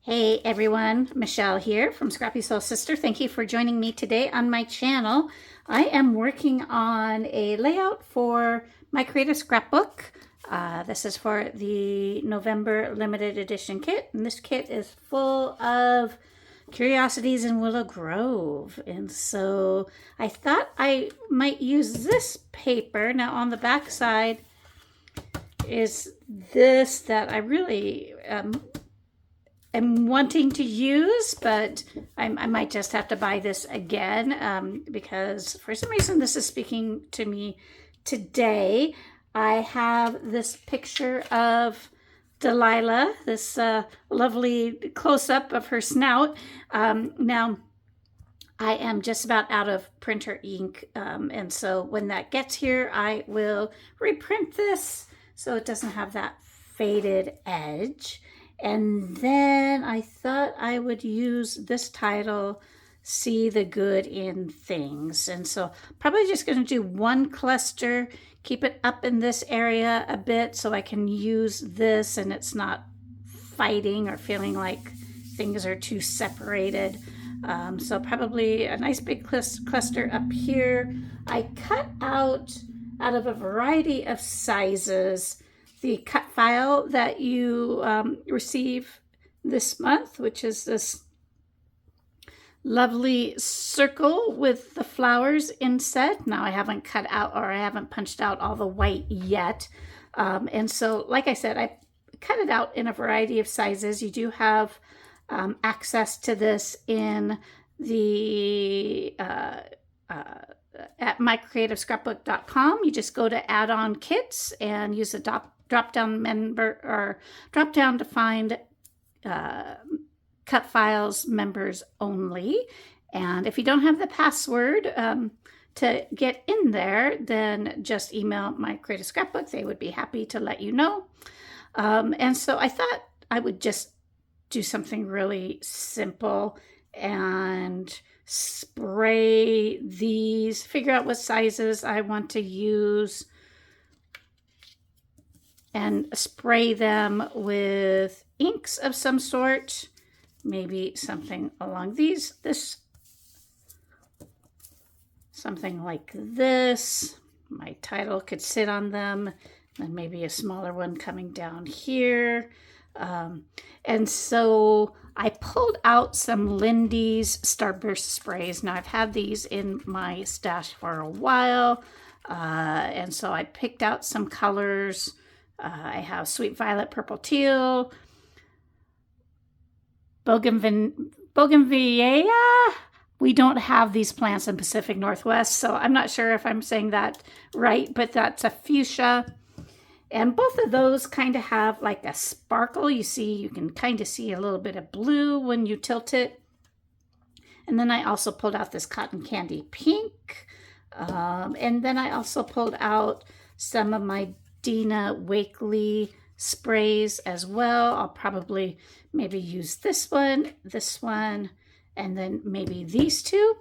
Hey everyone, Michelle here from Scrappy Soul Sister. Thank you for joining me today on my channel. I am working on a layout for My Creative Scrapbook. This is for the November limited edition kit, and this kit is full of curiosities in Willow Grove. And so I thought I might use this paper. Now on the back side is this that I really am wanting to use, but I might just have to buy this again because for some reason this is speaking to me today. I have this picture of Delilah, this lovely close-up of her snout. Now, I am just about out of printer ink, and so when that gets here, I will reprint this so it doesn't have that faded edge. And then I thought I would use this title, See the Good in Things. And so probably just going to do one cluster, keep it up in this area a bit so I can use this and it's not fighting or feeling like things are too separated. So probably a nice big cluster up here. I cut out of a variety of sizes the cut file that you receive this month, which is this lovely circle with the flowers inset. Now I haven't cut out or I haven't punched out all the white yet. And so, like I said, I cut it out in a variety of sizes. You do have access to this in the at mycreativescrapbook.com. You just go to add-on kits and use the drop down to find cut files members only. And if you don't have the password to get in there, then just email My Creative Scrapbook. They would be happy to let you know. And so I thought I would just do something really simple and spray these, figure out what sizes I want to use, and spray them with inks of some sort, maybe something along something like this. My title could sit on them, and maybe a smaller one coming down here. And so I pulled out some Lindy's Starburst sprays. Now I've had these in my stash for a while. And so I picked out some colors. I have Sweet Violet, Purple Teal, Bougainvillea. We don't have these plants in Pacific Northwest, so I'm not sure if I'm saying that right, but that's a fuchsia. And both of those kind of have like a sparkle. You can kind of see a little bit of blue when you tilt it. And then I also pulled out this cotton candy pink. And then I also pulled out some of my Dina Wakley sprays as well. I'll probably maybe use this one, and then maybe these two.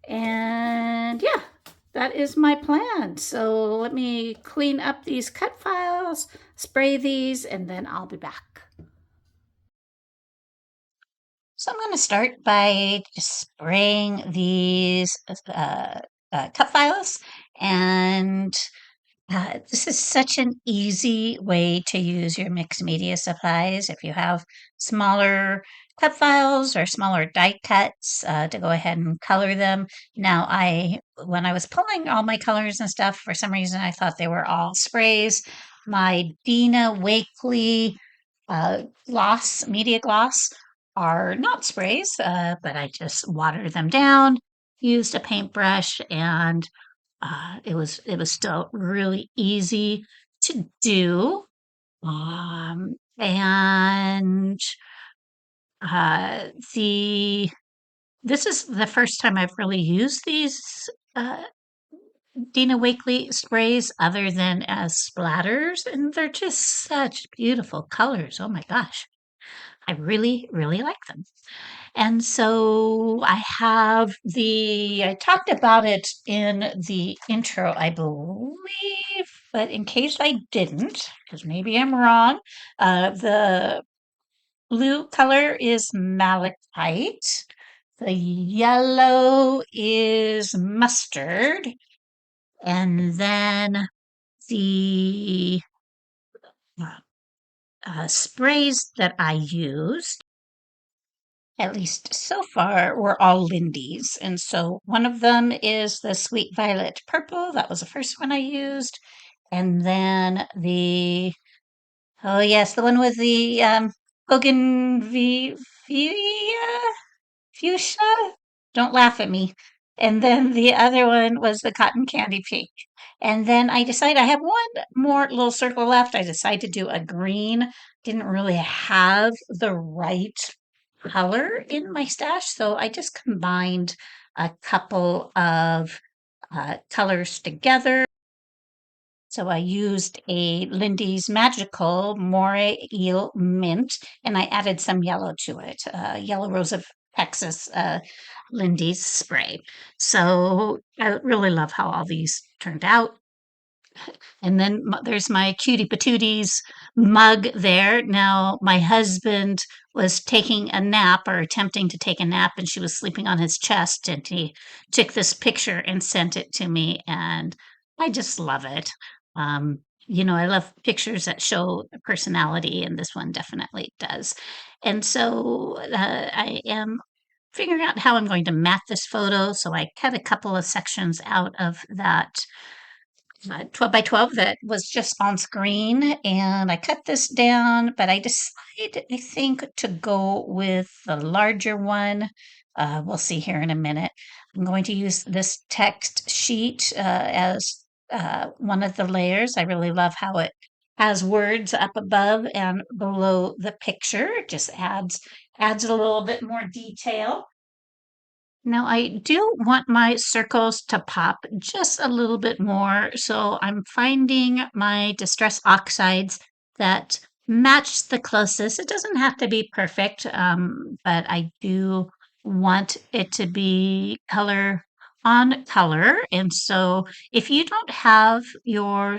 And yeah, that is my plan. So let me clean up these cut files, spray these, and then I'll be back. So I'm going to start by just spraying these cut files, and this is such an easy way to use your mixed media supplies. If you have smaller cut files or smaller die cuts, to go ahead and color them. Now, when I was pulling all my colors and stuff, for some reason I thought they were all sprays. My Dina Wakley media gloss are not sprays, but I just watered them down, used a paintbrush, and it was still really easy to do. And uh, the this is the first time I've really used these uh, Dina Wakley sprays other than as splatters, and they're just such beautiful colors. Oh my gosh. I really, really like them. And so I talked about it in the intro, I believe, but in case I didn't, because maybe I'm wrong, the blue color is malachite. The yellow is mustard. And then the uh, sprays that I used, at least so far, were all Lindy's. And so one of them is the Sweet Violet Purple. That was the first one I used. And then oh yes, the one with the bougainvillea, fuchsia. Don't laugh at me. And then the other one was the cotton candy pink. And then I decided I have one more little circle left. I decided to do a green. Didn't really have the right color in my stash, so I just combined a couple of colors together. So I used a Lindy's Magical Moray Eel Mint, and I added some yellow to it, Yellow Rose of Texas Lindy's spray. So I really love how all these turned out. And then there's my cutie patooties mug there. Now, my husband was taking a nap or attempting to take a nap, and she was sleeping on his chest. And he took this picture and sent it to me. And I just love it. I love pictures that show the personality, and this one definitely does. And so I am figuring out how I'm going to mat this photo. So I cut a couple of sections out of that 12 by 12 that was just on screen, and I cut this down, but I decided, I think, to go with the larger one. We'll see here in a minute. I'm going to use this text sheet as one of the layers. I really love how it has words up above and below the picture. It just adds a little bit more detail. Now, I do want my circles to pop just a little bit more, so I'm finding my distress oxides that match the closest. It doesn't have to be perfect, but I do want it to be color on color. And so if you don't have your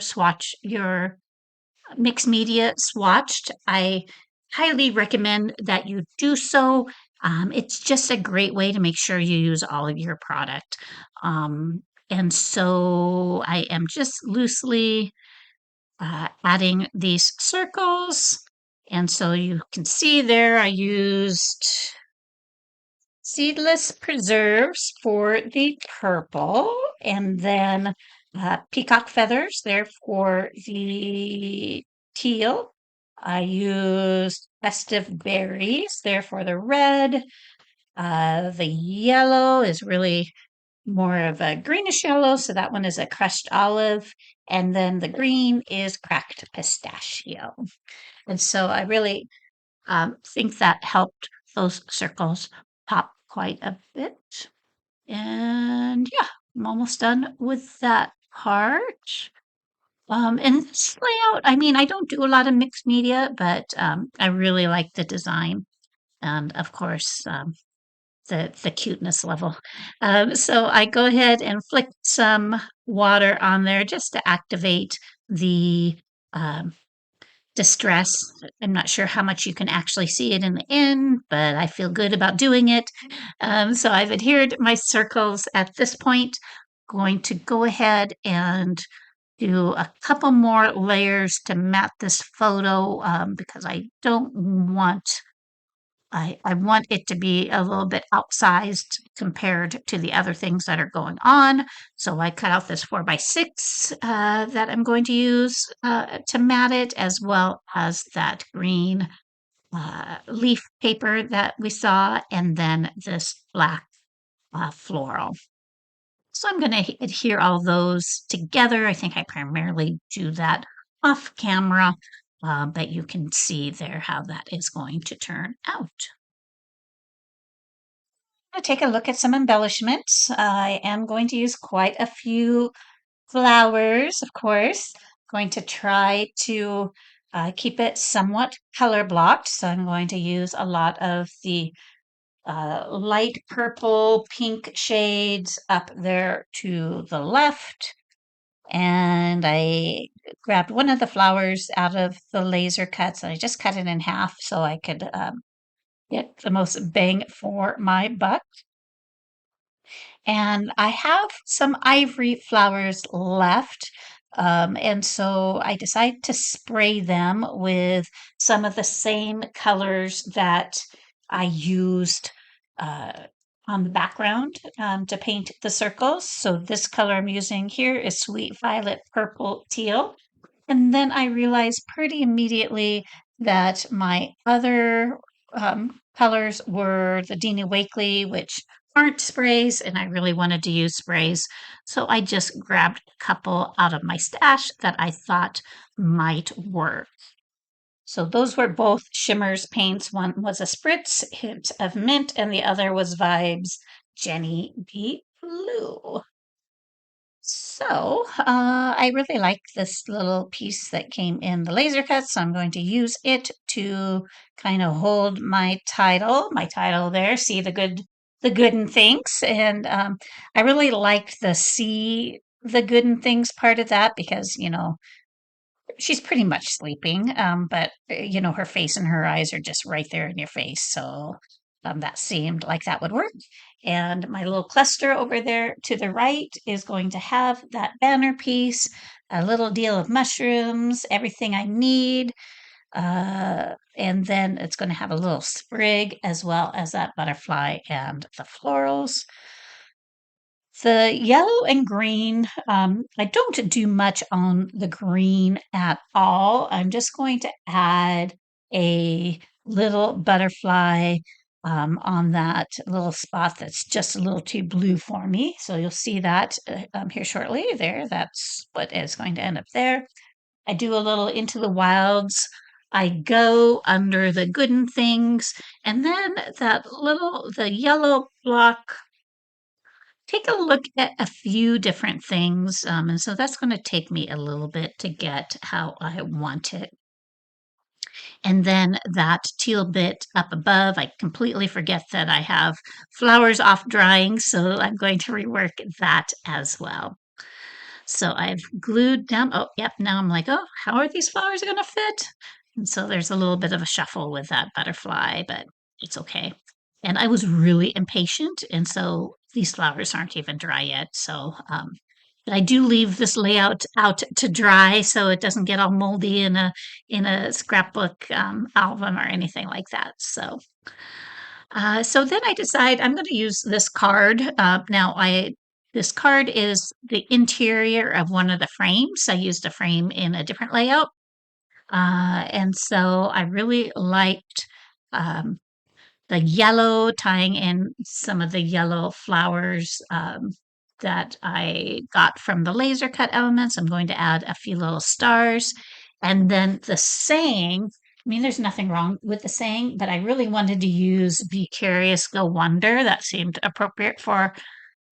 mixed media swatched, I highly recommend that you do so. It's just a great way to make sure you use all of your product. And so I am just loosely adding these circles. And so you can see there I used seedless preserves for the purple, and then peacock feathers there for the teal. I used festive berries there for the red. The yellow is really more of a greenish yellow, so that one is a crushed olive. And then the green is cracked pistachio. And so I really think that helped those circles pop quite a bit. And yeah, I'm almost done with that part. And this layout, I mean, I don't do a lot of mixed media, but I really like the design and, of course, the cuteness level. So I go ahead and flick some water on there just to activate the um, distress. I'm not sure how much you can actually see it in the end, but I feel good about doing it. So I've adhered my circles at this point. Going to go ahead and do a couple more layers to mat this photo because I don't want I want it to be a little bit outsized compared to the other things that are going on. So I cut out this 4x6 that I'm going to use to mat it, as well as that green leaf paper that we saw, and then this black floral. So I'm going to adhere all those together. I think I primarily do that off camera, but you can see there how that is going to turn out. To take a look at some embellishments. I am going to use quite a few flowers, of course. Going to try to keep it somewhat color blocked. So I'm going to use a lot of the light purple, pink shades up there to the left. And I grabbed one of the flowers out of the laser cuts and I just cut it in half so I could get the most bang for my buck. And I have some ivory flowers left. And so I decided to spray them with some of the same colors that I used uh, on the background to paint the circles. So this color I'm using here is Sweet Violet Purple Teal. And then I realized pretty immediately that my other colors were the Dina Wakley, which aren't sprays, and I really wanted to use sprays. So I just grabbed a couple out of my stash that I thought might work. So those were both Shimmers paints. One was a Spritz hint of mint, and the other was Vibes Jenny B. Blue. So, I really like this little piece that came in the laser cut, so I'm going to use it to kind of hold my title there, see the good and things. And I really liked the see the good and things part of that because, she's pretty much sleeping, but her face and her eyes are just right there in your face. So that seemed like that would work. And my little cluster over there to the right is going to have that banner piece, a little deal of mushrooms, everything I need. And then it's going to have a little sprig as well as that butterfly and the florals. The yellow and green, I don't do much on the green at all. I'm just going to add a little butterfly on that little spot that's just a little too blue for me. So you'll see that here shortly there. That's what is going to end up there. I do a little into the wilds. I go under the good and things, and then the yellow block, take a look at a few different things. And so that's going to take me a little bit to get how I want it. And then that teal bit up above, I completely forget that I have flowers off drying, so I'm going to rework that as well. So I've glued down. Oh, yep. Now I'm like, oh, how are these flowers going to fit? And so there's a little bit of a shuffle with that butterfly, but it's okay. And I was really impatient, and so these flowers aren't even dry yet. So, but I do leave this layout out to dry so it doesn't get all moldy in a scrapbook album or anything like that. So then I decide I'm going to use this card. This card is the interior of one of the frames. I used a frame in a different layout. And so I really liked um, the yellow, tying in some of the yellow flowers that I got from the laser cut elements. I'm going to add a few little stars. And then the saying, I mean, there's nothing wrong with the saying, but I really wanted to use Be Curious, Go Wonder. That seemed appropriate for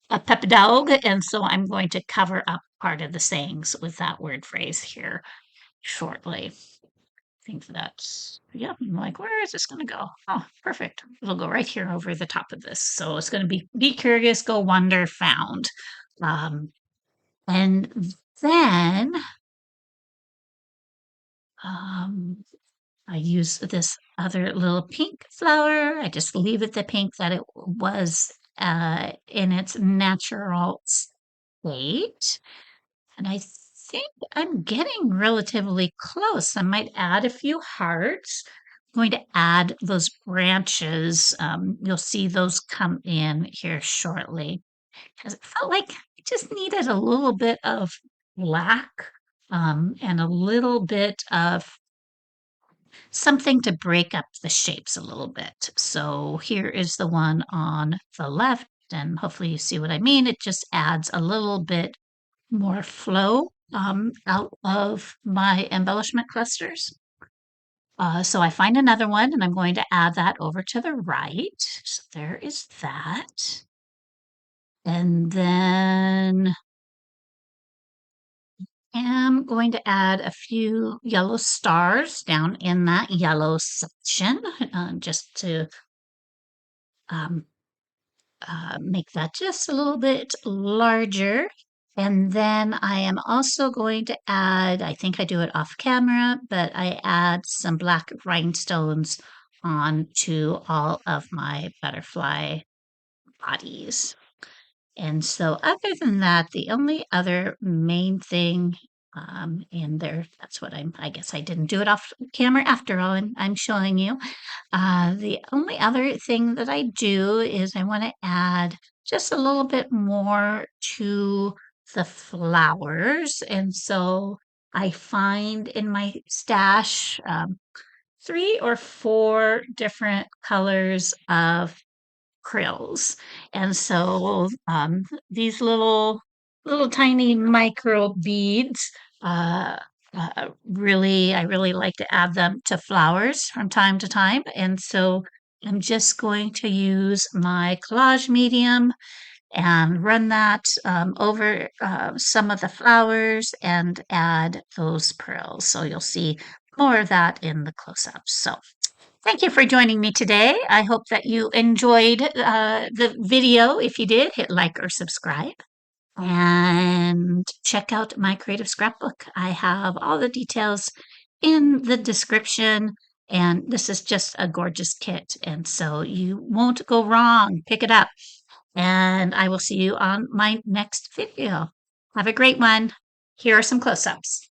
a pep dog. And so I'm going to cover up part of the sayings with that word phrase here shortly. Think that's, yeah, I'm like, where is this going to go? Oh, perfect. It'll go right here over the top of this. So it's going to be curious, go wonder, found. Um, and then um, I use this other little pink flower. I just leave it the pink that it was in its natural state. And I think I'm getting relatively close. I might add a few hearts. I'm going to add those branches. You'll see those come in here shortly because it felt like I just needed a little bit of black and a little bit of something to break up the shapes a little bit. So here is the one on the left, and hopefully you see what I mean. It just adds a little bit more flow out of my embellishment clusters. So I find another one and I'm going to add that over to the right. So there is that. And then I'm going to add a few yellow stars down in that yellow section just to um, make that just a little bit larger. And then I am also going to add, I think I do it off camera, but I add some black rhinestones onto all of my butterfly bodies. And so other than that, the only other main thing in there, that's what I guess I didn't do it off camera after all, and I'm showing you. The only other thing that I do is I want to add just a little bit more to the flowers. And so I find in my stash 3 or 4 different colors of krills. And so these little tiny micro beads, uh, I really like to add them to flowers from time to time. And so I'm just going to use my collage medium and run that over some of the flowers and add those pearls. So you'll see more of that in the close-ups. So thank you for joining me today. I hope that you enjoyed the video. If you did, hit like or subscribe and check out My Creative Scrapbook. I have all the details in the description, and this is just a gorgeous kit, and so you won't go wrong. Pick it up, and I will see you on my next video. Have a great one. Here are some close-ups.